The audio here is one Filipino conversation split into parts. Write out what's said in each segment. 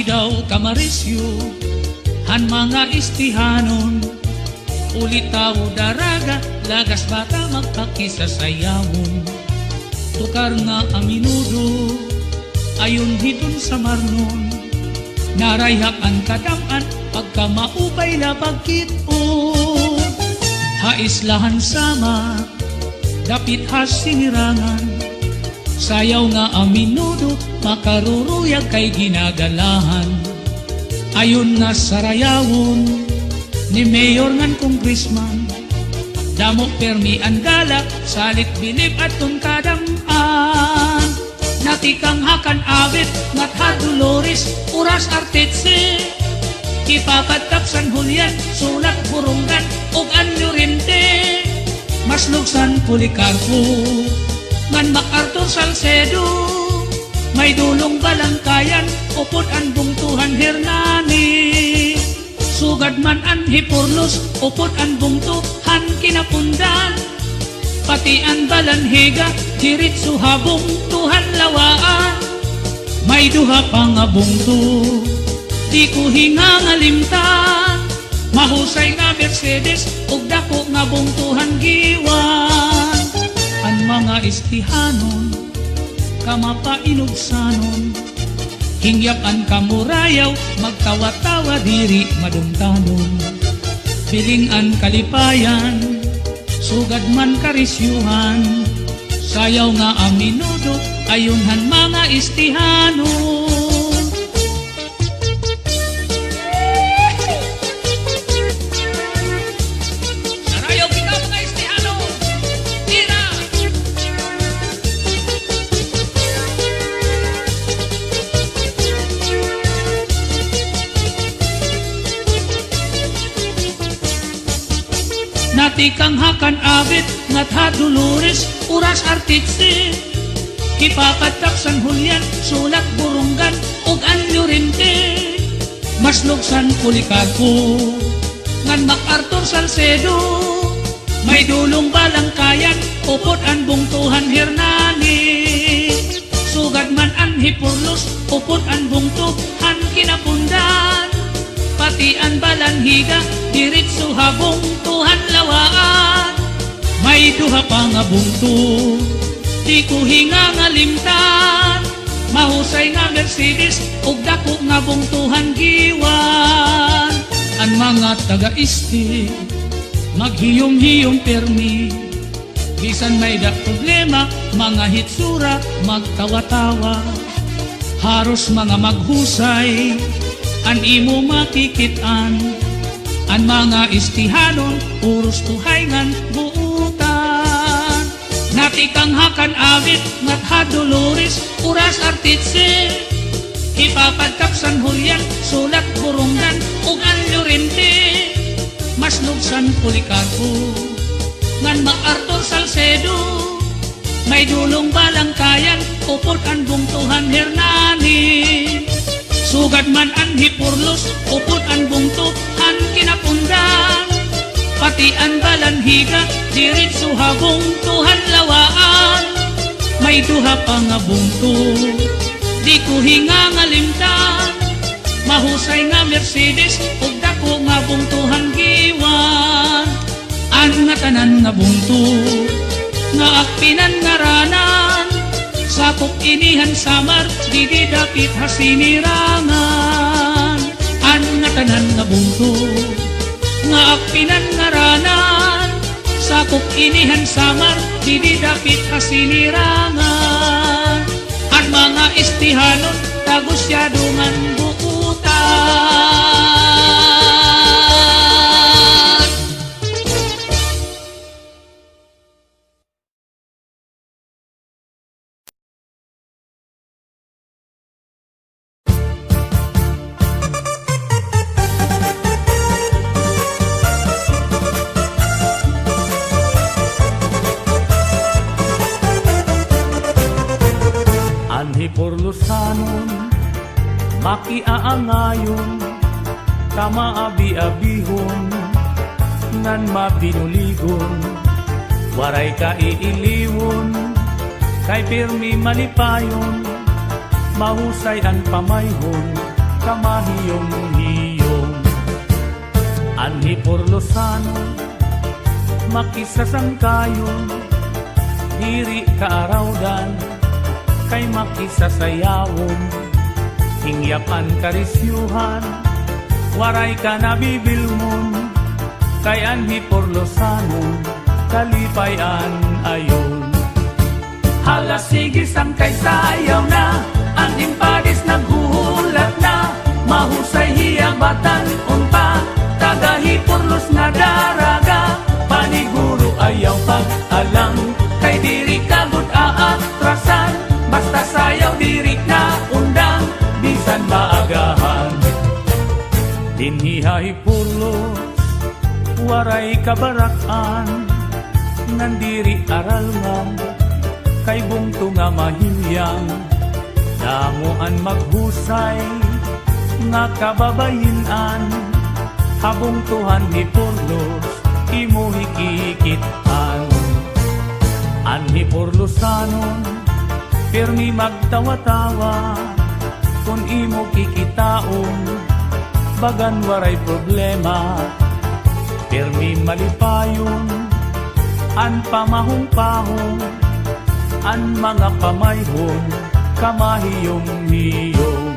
daw kamarisyo, han mga istihanon, ulit tao daraga, lagas bata magpakisasayawon. Tukar nga aminudo, ayon hiton sa marnon, narayhak ang kadaman, pagka maubay na pagkitun. Haislahan sama, dapit hasinirangan, sayaw nga aminudo, makaruruyag kay ginagalahan. Ayon nga sarayawon, ni Mayor ngan Congressman, damo permi andala, salit bilib at tungkadaman. Natikang hakan awit, ngatha Dolores, uras artitse, ipapadkap San Julian, sulat burunggan, ug anyo rinte, maslugsan Policarpo, ngan MacArthur Salcedo, may dulong balangkayan, upod an bungtuhan Hernani. Sugad man an Hipurlos, upod an bungtuhan Kinapundan, pati an Balanhiga, diritso habong tuhan lawaan. May duha pa nga bungto, di ko hingangalimtan, mahusay nga Mercedes, ug dako nga bungtuhan giwan. An mga istihanon, kamapainugsanon, hingyap an kamurayaw, magtawa-tawa diri madumtanon. Piling an kalipayan, sugad man karisyuhan, sayaw nga aminudo, ayunhan mga istihanon. Sarayaw kita mga istihanon, tira! Natikang hakan abit, ngatha Dolores, uras artitse, ipapadkap San Julian, sulat burunggan, ug anyo rinte, maslugsan Policarpo, ngan MacArthur Salcedo, may dulong balangkayan, upod an bungtuhan Hernani. Sugad man an Hipurlos, upod an bungtuhan Kinapundan, pati an Balanhiga, diritso habong tuhan lawaan. May duha pa nga bungto, di ko hingangalimtan, mahusay nga Mercedes, ug dako nga bungtuhan giwan. An mga taga-isti, maghiyom-hiyom permi, bisan may da problema, mga hitsura, magtawa-tawa, haros mga maghusay, an imo makikitan, an mga istihanon, uros tuhayngan buutan. Natikang hakan awit, ngatha Dolores, uras artitse, ipapadkap San Julian, sulat burunggan, ug anyo rinte, maslugsan Policarpo, ngan MacArthur Salcedo, may dulong balangkayan, upod an bungtuhan Hernani. Sugad man an Hipurlos, upod an bungtuhan Kinapundan, pati an Balanhiga, diritso habong tuhan lawaan. May duha pa nga bungto, di ko hingangalimtan, mahusay nga Mercedes, ug dako nga bungtuhan giwan. An nga tanan nga bungto, nga akpinan nga ranan, sakop inihan samar, di dapit hasinirangan. An nga tanan nga bungto, nga akpinan nga ranan, sakop inihan samar, di dapit hasinirangan. An mga istihanon, tagusyado man buutan. Hipurlosanon, makiaangayon, kamaabi-abihon, ngan mapinuligon, waray ka iiliwon, kay pirmi malipayon, mahusay ang pamayhon, kamahiyong-hiyong. Anhi por Lozano, makisasangkayon, diri kaarawdan, kay makisasayawon, hingyapan karisyuhan, waray ka nabibilmon, kay anhi por Lozano, kalipayan ayon. Hala sige sangkay sayaw na, ang impadis naghuhulat na, mahusay hiyabatan unpa, tagahipurlos na daraga, paniguro ayaw pag-alang, kay diri kagod aatrasan, basta sayaw diri na undang, bisan maagahan. Dinhihay purlos, waray kabarakan, nandiri aralngan, kay bungto nga mahimyang, damuan maghusay, nga kababayinan, habong tuhan ni Purlos, imo hikikitan. Anhi por Lozanon, pirmi magtawa-tawa, kung imo kikitaon, bagan waray problema, pirmi malipayon, an pamahong-pahong, an mga pamayhon, kamahiyong-hiyong.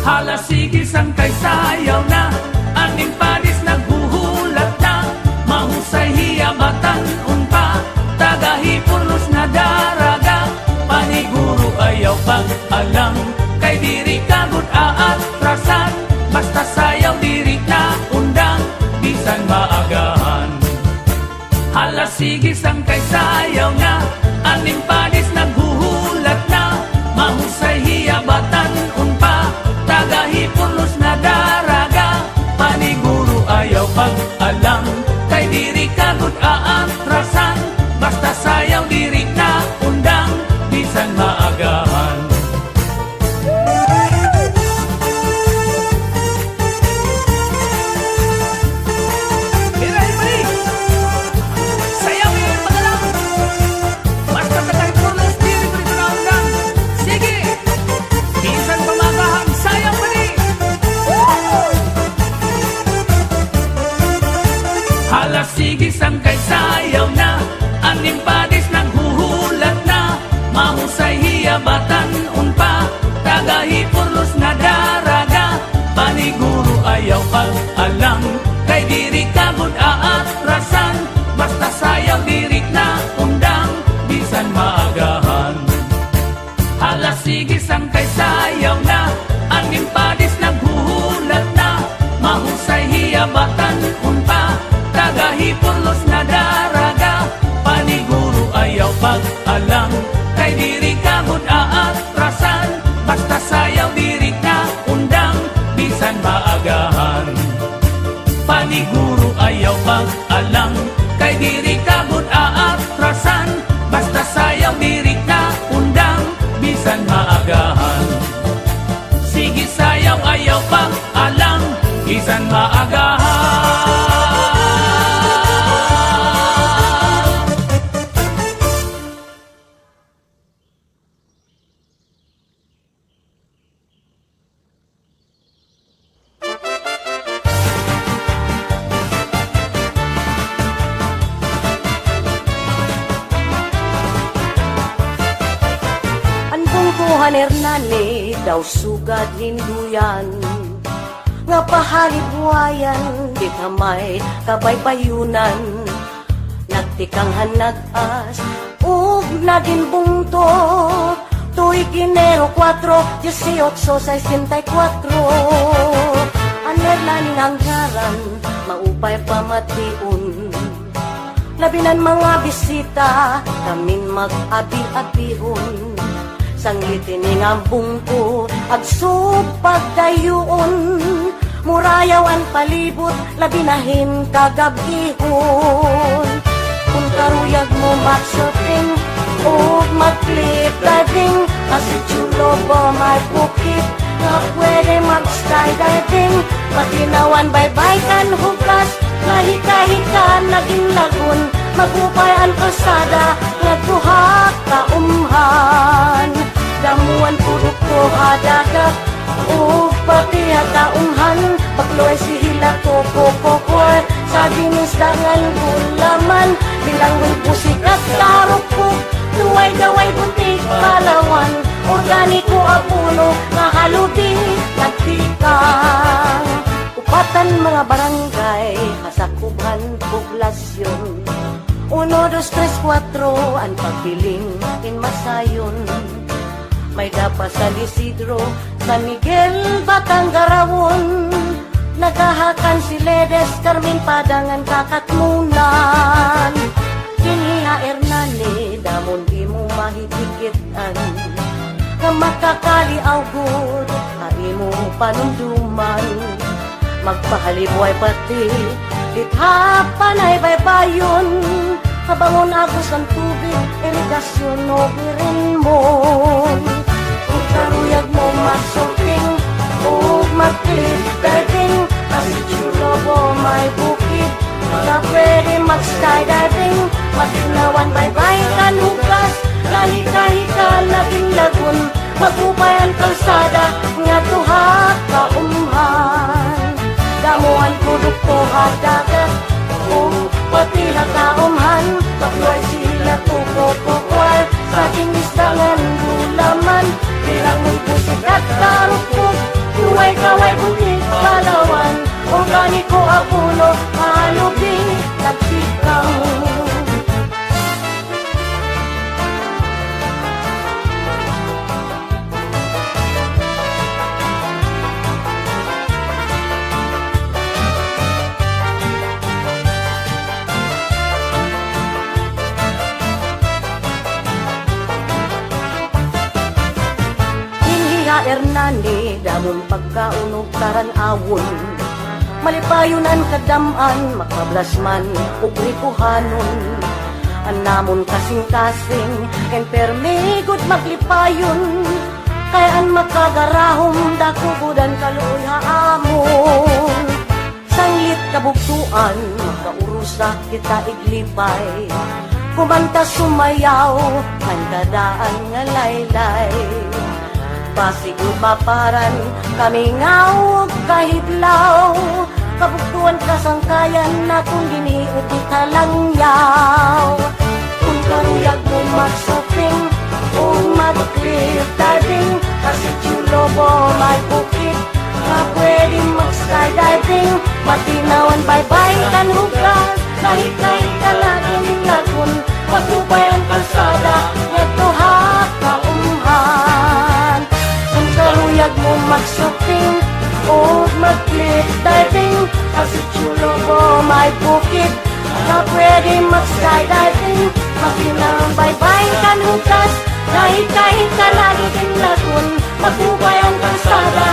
Hala sige sangkay sayaw na, ang impadis naghuhulat na, mahusay hiyabatan unpa, tagahipurlos na daraga, paniguro ayaw pag-alang, kay diri kagod aatrasan, basta sayaw diri na undang, bisan maagahan. Hala sige sangkay sayaw na, ang impadis naghuhulat na, mahusay hiyabatan unpa, tagahipurlos na daraga, paniguro ayaw pag-alang, kay diri kagod aatrasan, basta sayaw diri na undang, bisan maagahan. Hala sige sangkay sayaw na, ang impadis naghuhulat na, mahusay hiyabatan unpa, tagahipurlos na daraga, paniguro ayaw pag-alang, kay diri kagod aatrasan, basta sayaw diri na undang, bisan maagahan. Hala sige sangkay sayaw na, ang impadis naghuhulat na, mahusay hiyabatan unpa, tagahipurlos na daraga, paniguro ayaw pag-alang, kay diri kagod aatrasan, basta sayaw diri na undang, bisan maagahan. Paniguro ayaw pag-alang, kay diri kagod aatrasan, basta sayaw diri na undang, bisan maagahan. Sige sayaw ayaw pag-alang, bisan maagahan. Juan Hernani daw sugad hinduyan, nga pahalibwayan di kamay kabaybayunan, nagtikang hanag-as ug naging bungto, tuig Enero 4, 1864. Ang Hernani hanggaran maupay pamatiun, labinan mga bisita kamin mag-abi-abihon, sanglitin ang bungko at supagdayuon, murayaw ang palibot labinahin kagabihon. Kung karuyag mo mag-shopping o mag-clip diving, kasi chulo ba may bukit na pwede mag-skydiving, patinawan baybay-kan hugas, lahika-hika naging lagun, magupay ang kalsada nagbuhak kaumhan, damuan purok ko hadagat O pati hataunghan Bakloy si hila kokokokoy Sa dinisdangan gulaman Bilangoy pusik at tarupok Tuway daway buntik palawan Organiko apuno Mahaludi nagtikang Upatan mga barangay Kasakubhan poblasyon 1, 2, 3, 4 Ang pagpiling Inmasayon May dapa sa Isidro San Miguel Batanggarawon Nagahakan si Ledes Carmen Padangan Kakatmunan Kiniha Hernani Damon di mo mahitikitan Kamakakali augod Hari mo panunduman Magpahalibuay pati Dithapan ay baybayon Kabangon agos ang tubig Irigasyon o birinmon Kung karuyag mo masulting O mag-clip diving Kasi chulo mo may bukid Na pwede mag-skydiving Matinawan baybay kanugas Kahika-hika laging lagun Magupay ang kalsada Nga tuha kaumhan Damuhan kuduk ko hadagat O pati hataumhan Bakloy sila tukokokoy Sa kinistangan gulaman Bilang may pusik at tarupok Tuway kaway butik palawan Organiko apuno Halubi nagsikang Hernani, damon pagkaunog karan-awon Malipayunan kadaman, makablasman, ugrikuhanon Anamon kasing-kasing, enpermigod maglipayon Kayaan makagarahom, dakubudan kaluoy haamon Sanglit kabugtuan, makaurusa kita iglipay Kumanta sumayaw, handadaan nga laylay Pasigod maparan, kami ngawag kahiblaw Kabugtuan kasangkayan na kung giniot italangyaw Kung karuyag mo mag-shopping o mag-cliff diving Kasi chulo mo may bukid na pwede mag-skydiving Matinawan baybay kanugas Kahit ka laging lagun Magupay ang kalsada Ito ha kaumhan Karuyag mo mag-shopping o mag-cliff diving Kasi chulo mo may bukid na pwede mag-skydiving Makinang baybay kanugas Kahit ka lagi din lagun Magubay ang kalsada